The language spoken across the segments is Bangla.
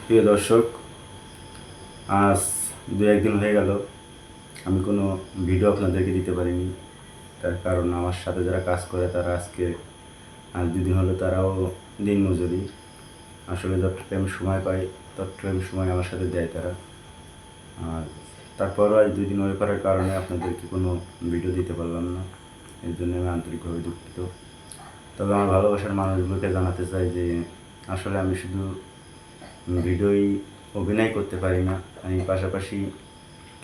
প্রিয় দর্শক, আজ দু একদিন হয়ে গেল আমি কোনো ভিডিও আপনাদেরকে দিতে পারিনি। তার কারণ আমার সাথে যারা কাজ করে তারা আজকে আজ দুদিন হলো তারাও দিনমজুরি। আসলে যত টাইম সময় পাই তত টাইম সময় আমার সাথে দেয় তারা। আর তারপরও আজ 2 দিন ওয়েট করার কারণে আপনাদেরকে কোনো ভিডিও দিতে পারলাম না। এর জন্য আমি আন্তরিকভাবে দুঃখিত। তবে আমার ভালোবাসার মানুষগুলোকে জানাতে চাই যে আসলে আমি শুধু ভিডিওই অভিনয় করতে পারি না, আমি পাশাপাশি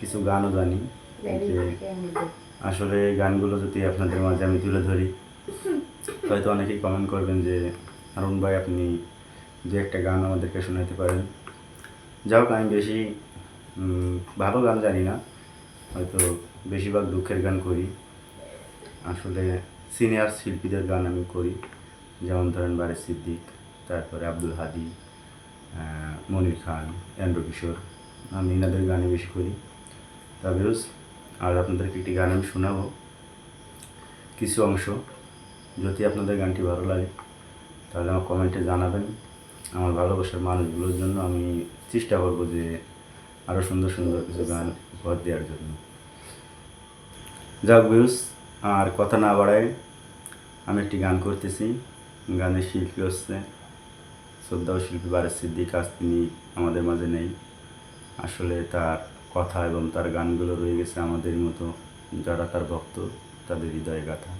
কিছু গানও জানি। যে আসলে এই গানগুলো যদি আপনাদের মাঝে আমি তুলে ধরি, হয়তো অনেকেই কমেন্ট করবেন যে হারুন ভাই আপনি যে একটা গান আমাদেরকে শোনাতে পারেন। যাই হোক, আমি বেশি ভালো গান জানি না, হয়তো বেশিরভাগ দুঃখের গান করি। আসলে সিনিয়র শিল্পীদের গান আমি করি, যেমন ধরেন বারে সিদ্দিক, তারপরে আব্দুল হাদি, মনির খান, এন্ড্র কিশোর, আমি এনাদের গানে বেশি করি। তবে আর আপনাদেরকে একটি গান আমি শোনাবো কিছু অংশ। যদি আপনাদের গানটি ভালো লাগে তাহলে আমার কমেন্টে জানাবেন। আমার ভালোবাসার মানুষগুলোর জন্য আমি চেষ্টা করব যে আরও সুন্দর সুন্দর কিছু গান উপহার দেওয়ার জন্য। যাক ভিউস, আর কথা না বাড়ায় আমি একটি গান করতেছি। গানের শিল্পী হচ্ছে শ্রদ্ধা শিল্পী বারের সিদ্দিক। আজ তিনি আমাদের মাঝে নেই। আসলে তার কথা এবং তার গানগুলো রয়ে গেছে আমাদের মতো যারা তার ভক্ত, তাদের হৃদয়ে গাথা।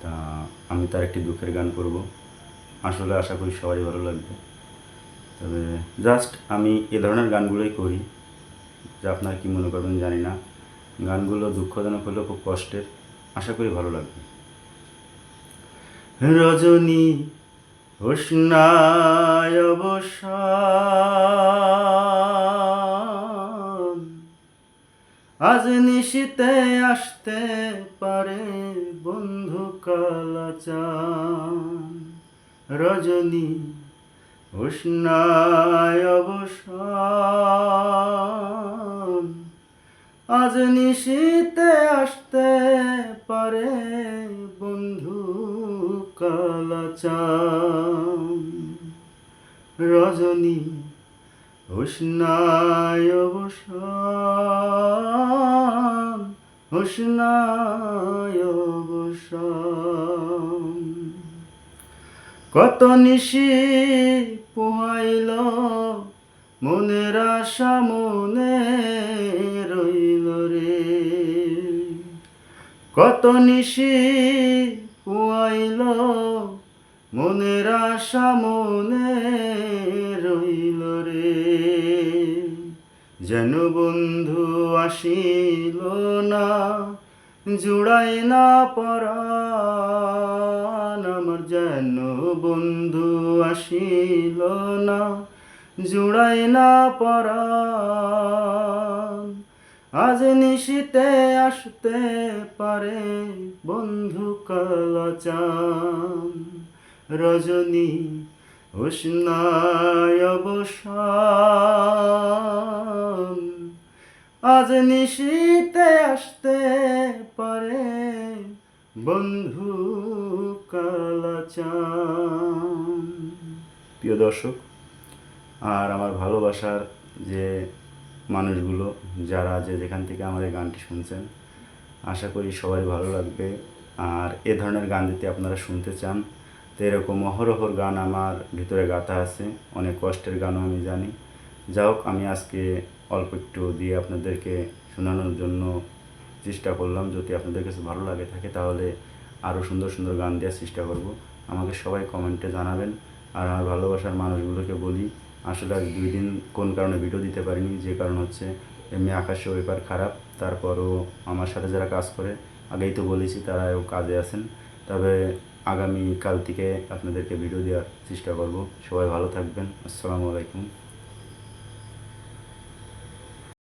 তা আমি তার একটি দুঃখের গান করব। আসলে আশা করি সবারই ভালো লাগবে। তবে জাস্ট আমি এ ধরনের গানগুলোই করি, যা আপনারা কী মনে করবেন জানি না। গানগুলো দুঃখজনক হলেও খুব কষ্টের, আশা করি ভালো লাগবে। রজনী হোসনায় অবসান, আজ নিশীতে আসতে পারে বন্ধু কালাচান। রজনী হোসনায় অবসান, আজ নিশীতে আসতে পারে বন্ধু কালাচান। রজনী হোসনায় অবসান, হোসনায় অবসান। কত নিশি পোহাইল মনের আশা মনে রইল রে। কত নিশি পোহাইল মনের আশা মনে রইল রে। যেন বন্ধু আসিল না, জুড়াই না পরাণ আমার। যেন বন্ধু আসিল না, জুড়াই না পরাণ। আজ নিশীতে আসতে পারে বন্ধু কালাচান। রজনী হোসনায় অবসান, আজ নিশীতে আসতে পারে বন্ধু কালাচান। প্রিয় দর্শক, আর আমার ভালোবাসার যে মানুষগুলো যারা যেখান থেকে আমার এই গানটি শুনছেন, আশা করি সবাই ভালো লাগবে। আর এ ধরনের গান যদি আপনারা শুনতে চান, তো এরকম অহরহর গান আমার ভিতরে গাঁথা আছে, অনেক কষ্টের গানও আমি জানি। যা হোক, আমি আজকে অল্প একটু দিয়ে আপনাদেরকে শোনানোর জন্য চেষ্টা করলাম। যদি আপনাদের কাছে ভালো লাগে থাকে তাহলে আরও সুন্দর সুন্দর গান দেওয়ার চেষ্টা করব। আমাকে সবাই কমেন্টে জানাবেন। আর আমার ভালোবাসার মানুষগুলোকে বলি, আসলে আজ 2 দিন কোন কারণে ভিডিও দিতে পারিনি, যে কারণ হচ্ছে এমনি আকাশের ওয়েদার খারাপ। তারপরও আমার সাথে যারা কাজ করে, আগেই তো বলেছি, তারাও কাজে আছেন। তবে আগামী কাল থেকে আপনাদেরকে ভিডিও দেওয়ার চেষ্টা করব। সবাই ভালো থাকবেন। আসসালামু আলাইকুম।